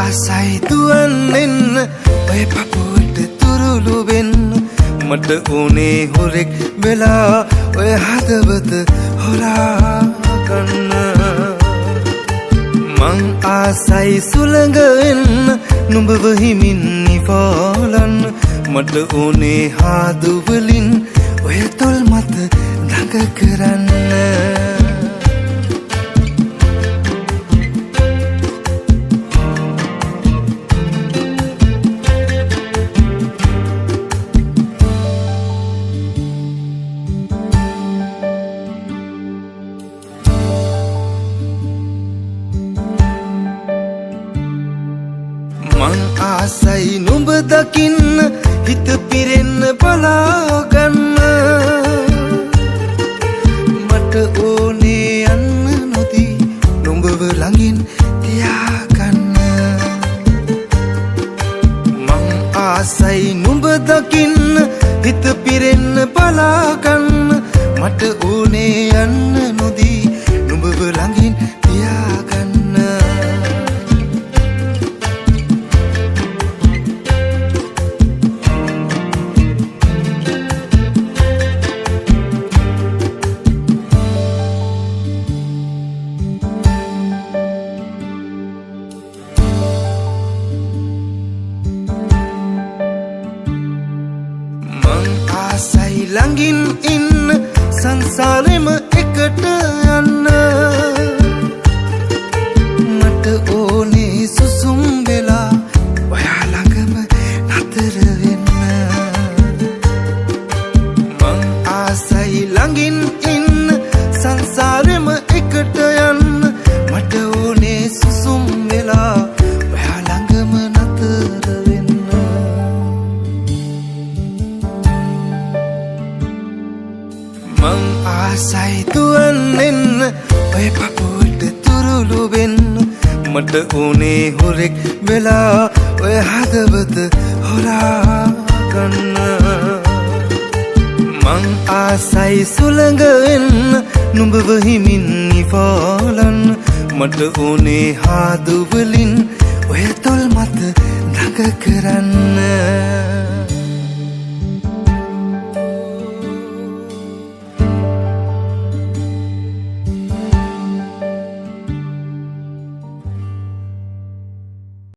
ආසයි දුවන්නෙන්න ඔය පපුවට තුරුළු වෙන්න මට උනේ හොරෙක් වෙලා ඔය හදවත හොරා ගන්න මං ආසයි සුළඟ වෙන්න නුඹව හිමින් නිවාලන්න මට උනේ හාදු වලින් ඔය තොල් මත දඟ කරන්න මං ආසයි නුඹ දකින්න හිත පිරෙන්න බලාගන්න මට ඕනේ යන්න නොදී නුඹව ළඟින් තියාගන්න මං ආසයි නුඹ දකින්න හිත පිරෙන්න බලාගන්න මට ඕනේ යන්න නොදී නුඹව ළඟින් තියාගන්න ආසයි ළඟින් ඉන්න සංසාරෙම එකට යන්න මට ඕනේ සුසුම් වෙලා ඔයා ළඟම නතර වෙන්න මං ආසයි ළඟින් ඉන්න සංසාරෙම එකට යන්න මට ඕනේ සුසුම් වෙලා ඔයා ළඟම නතර වෙන්න මං ආසයි දුවන්නෙන්න ඔය පපුවට තුරුළු වෙන්න මට උනේ හොරෙක් වෙලා ඔය හදවත හොරා ගන්න මං ආසයි සුළඟ වෙන්න නුඹව හිමින් නිවාලන්න මට උනේ හාදු වලින් ඔය තොල් මත දඟ කරන්න